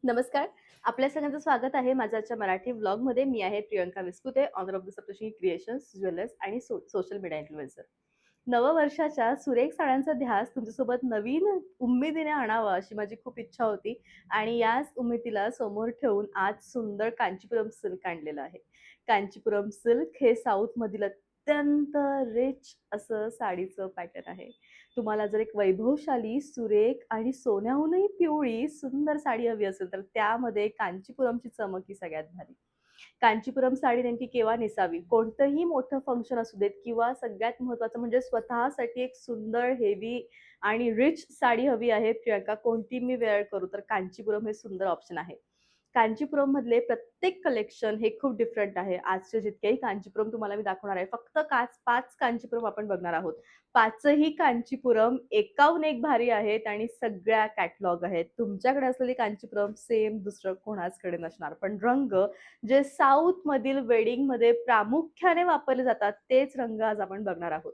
नमस्कार. आपल्या सगळ्यांचं स्वागत आहे माझ्या आजच्या मराठी व्लॉगमध्ये. मी आहे Priyanka Viskute, owner of the Saptashrungi creations, jewellers आणि सोशल मीडिया इन्फ्लुएन्सर. नववर्षाच्या सुरेख साड्यांचा ध्यास तुमच्यासोबत नवीन उमेदीने आणावा अशी माझी खूप इच्छा होती आणि याच उमेदीला समोर ठेवून आज सुंदर कांचीपुरम सिल्क आणलेलं आहे. कांचीपुरम सिल्क हे साऊथमधील अत्यंत रिच असं साडीचं पॅटर्न आहे. तुम्हाला जर एक वैभवशाली, सुरेख आणि सोन्याहूनही पिवळी सुंदर साडी हवी असेल, तर त्यामध्ये कांचीपुरमची चमक ही सगळ्यात भारी. कांचीपुरम साडी नेमकी केव्हा नेसावी? कोणतंही मोठं फंक्शन असू देत किंवा सगळ्यात महत्त्वाचं म्हणजे स्वतःसाठी एक सुंदर, हेवी आणि रिच साडी हवी आहे. प्रियंका कोणती मी वेअर करू? तर कांचीपुरम हे सुंदर ऑप्शन आहे. कांचीपुरममधले प्रत्येक कलेक्शन हे खूप डिफरंट आहे. आजचे जितकेही कांचीपुरम तुम्हाला मी दाखवणार आहे, फक्त 5 कांचीपुरम आपण बघणार आहोत. 5ही कांचीपुरम एकाहून एक भारी आहेत आणि सगळ्या कॅटलॉग आहेत. तुमच्याकडे असलेली कांचीपुरम सेम दुसरं कोणाचकडे नसणार. पण रंग जे साऊथमधील वेडिंगमध्ये प्रामुख्याने वापरले जातात, तेच रंग आज आपण बघणार आहोत.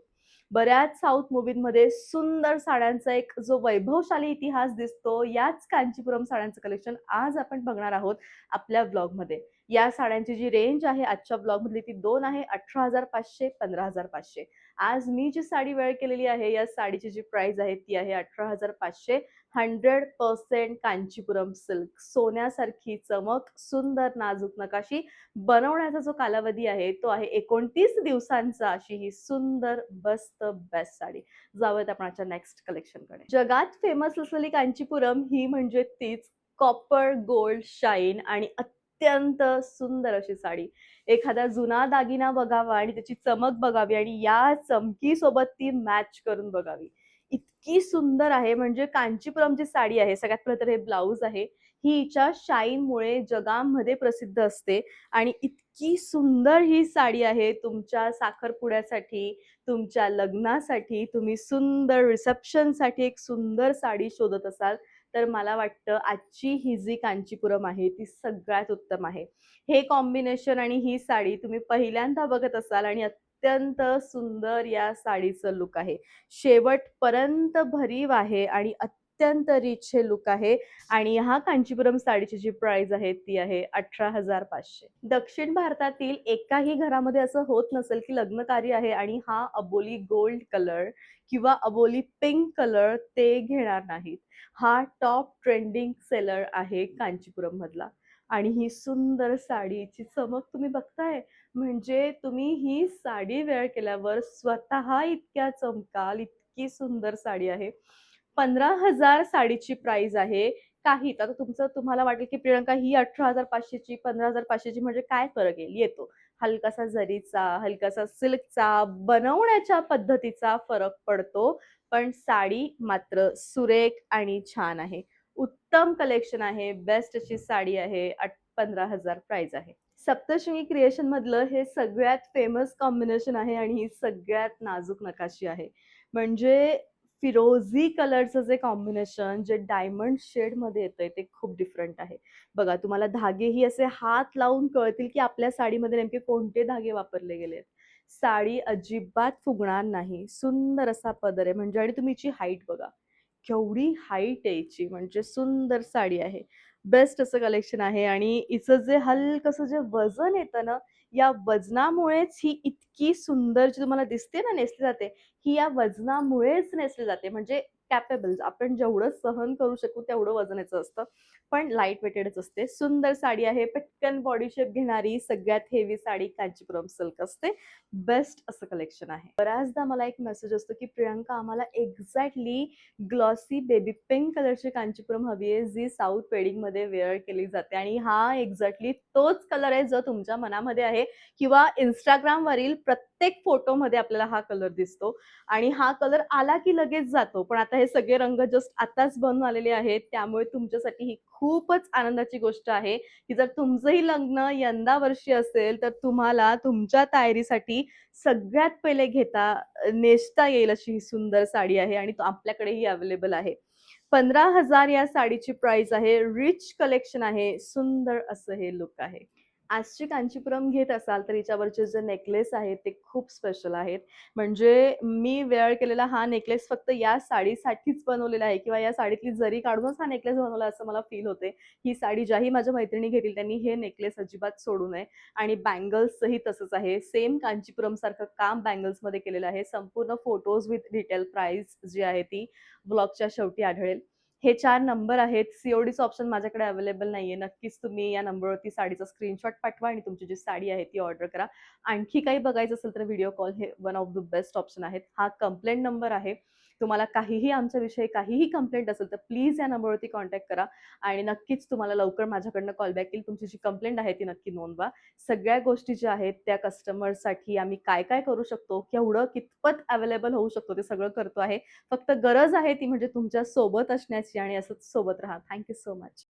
बऱ्याच साऊथ मूव्हीमध्ये सुंदर साड्यांचा एक जो वैभवशाली इतिहास दिसतो, याच कांचीपुरम साड्यांचं कलेक्शन आज आपण बघणार आहोत आपल्या व्लॉगमध्ये. या साड्यांची जी रेंज आहे आजच्या व्लॉगमधली ती 2 आहे, 18,500, 15,500. आज मी जी साडी वेअर केलेली आहे, या साडीची जी प्राइस आहे ती आहे 18,500. 100% कांचीपुरम सिल्क. सोन्यासारखी चमक, सुंदर नाजूक नकाशी. बनवण्याचा जो कालावधी आहे तो आहे 29 दिवसांचा. अशी ही सुंदर मस्त बेस्ट साडी. जाऊयात आपण आजच्या नेक्स्ट कलेक्शनकडे. जगात फेमस असलेली कांचीपुरम ही म्हणजे तीच कॉपर गोल्ड शाईन आणि अत्यंत सुंदर अशी साडी. एखादा जुना दागिना बघावा आणि त्याची चमक बघावी आणि या चमकीसोबत ती मॅच करून बघावी. इतकी सुंदर आहे. म्हणजे कांचीपुरमची साडी आहे, सगळ्यात पहिलं तर हे ब्लाउज आहे. ही हिच्या शाईनमुळे जगामध्ये प्रसिद्ध असते आणि इतकी सुंदर ही साडी आहे. तुमच्या साखरपुड्यासाठी, तुमच्या लग्नासाठी, तुम्ही सुंदर रिसेप्शनसाठी एक सुंदर साडी शोधत असाल, तर मला वाटतं आजची ही जी कांचीपुरम आहे ती सगळ्यात उत्तम आहे. हे कॉम्बिनेशन आणि ही साडी तुम्ही पहिल्यांदा बघत असाल आणि अत्यंत सुंदर या साडीचं लुक आहे. शेवटपर्यंत भरीव आहे आणि अत्यंत रिच हे लुक आहे आणि हा कांचीपुरम साडीची जी प्राइस आहे ती आहे 18,500. दक्षिण भारतातील एकाही घरामध्ये असं होत नसेल की लग्न कार्य आहे आणि हा अबोली गोल्ड कलर किंवा अबोली पिंक कलर ते घेणार नाहीत. हा टॉप ट्रेंडिंग सेलर आहे कांचीपुरम मधला आणि ही सुंदर साडीची चमक तुम्ही बघताय. म्हणजे तुम्ही ही साडी वेअर केल्यावर स्वतः इतक्या चमकाल, इतकी सुंदर साडी आहे. 15,000 साडीची प्राइस आहे. काही आता तुम्हाला वाटेल की प्रियंका ही 18,500 ची 15,500 ची म्हणजे काय फरक आहे? येतो. हलकासा जरीचा, हलकासा सिल्कचा, बनवण्याच्या पद्धतीचा फरक पडतो. पण साडी मात्र सुरेख आणि छान आहे. उत्तम कलेक्शन आहे. बेस्ट अशी साडी आहे. 15,000 प्राइस आहे. सप्तशृंगी क्रिएशन मधलं हे सगळ्यात फेमस कॉम्बिनेशन आहे आणि ही सगळ्यात नाजूक नकाशी आहे. म्हणजे फिरोझी कलरचं जे कॉम्बिनेशन जे डायमंड शेडमध्ये येतंय ते खूप डिफरंट आहे. बघा तुम्हाला धागेही असे हात लावून कळतील की आपल्या साडीमध्ये नेमके कोणते धागे वापरले गेलेत. साडी अजिबात फुगणार नाही. सुंदर असा पदर आहे म्हणजे आणि तुम्ही हिची हाईट बघा. केवढी हाईट आहे हिची म्हणजे सुंदर साडी आहे. बेस्ट असं कलेक्शन आहे आणि हिचं जे हलकसं जे वजन येतं ना, या वजनामुळेच ही इतकी सुंदर जी तुम्हाला दिसते ना नेसली जाते, ही या वजनामुळेच नेसली जाते. म्हणजे कॅपेबल आपण जेवढं सहन करू शकू तेवढं वजन याचं असतं. पण लाईट वेटेडच असते. सुंदर साडी आहे. पटकन बॉडी शेप घेणारी सगळ्यात हेवी साडी कांचीपुरम सिल्क असते. बेस्ट असं कलेक्शन आहे. बऱ्याचदा मला एक मेसेज असतो, की प्रियंका आम्हाला एक्झॅक्टली ग्लॉसी बेबी पिंक कलरची कांचीपुरम हवी आहे, जी साऊथ वेडिंगमध्ये वेअर केली जाते आणि हा एक्झॅक्टली तोच कलर आहे जो तुमच्या मनामध्ये आहे किंवा Instagramवरील प्रत्येक फोटोमध्ये आपल्याला हा कलर दिसतो आणि हा कलर आला की लगेच जातो. पण आता हे सगळे रंग जस्ट आताच बनून आलेले आहेत. त्यामुळे तुमच्यासाठी ही खूपच आनंदाची गोष्ट आहे, की जर तुमचंही लग्न यंदा वर्षी असेल, तर तुम्हाला तुमच्या तयारीसाठी सगळ्यात पहिले नेसता येईल अशी ही सुंदर साडी आहे आणि तो आपल्याकडेही अवेलेबल आहे. 15,000 या साडीची प्राइस आहे. रिच कलेक्शन आहे. सुंदर असं हे लुक आहे. आजची कांचीपुरम घेत असाल, तर हिच्यावरचे जे नेकलेस आहेत, ते खूप स्पेशल आहेत. म्हणजे मी वेअर केलेला हा नेकलेस फक्त या साडीसाठीच बनवलेला आहे किंवा या साडीतली जरी काढूनच हा नेकलेस बनवला असं मला फील होते. ही साडी ज्याही माझ्या मैत्रिणी घेतील त्यांनी हे नेकलेस अजिबात सोडू नये आणि बँगल्सचंही तसंच आहे. सेम कांचीपुरमसारखं काम बँगल्समध्ये केलेलं आहे. संपूर्ण फोटोज विथ रिटेल प्राइस जी आहे ती व्लॉगच्या शेवटी आढळेल. हे 4 नंबर आहेत. सी-ओ-डीचं ऑप्शन माझ्याकडे अवेलेबल नाहीये. नक्कीच तुम्ही या नंबरवरती साडीचा स्क्रीनशॉट पाठवा आणि तुमची जी साडी आहे ती ऑर्डर करा. आणखी काही बघायचं असेल तर व्हिडिओ कॉल हे one of the best option आहेत. हा कंप्लेंट नंबर आहे. तुम्हाला काहीही आमच्याविषयी काहीही कंप्लेंट असेल तर प्लीज या नंबरवरती कॉन्टॅक्ट करा आणि नक्कीच तुम्हाला लवकर माझ्याकडनं कॉल बॅक येईल. तुमची जी कंप्लेंट आहे ती नक्की नोंदवा. सगळ्या गोष्टी ज्या आहेत त्या कस्टमरसाठी आम्ही काय-काय करू शकतो, केवढं कितपत अवेलेबल होऊ शकतो ते सगळं करतो आहे. फक्त गरज आहे ती म्हणजे तुमच्या सोबत असण्याची आणि असंच सोबत राहा. Thank you so much.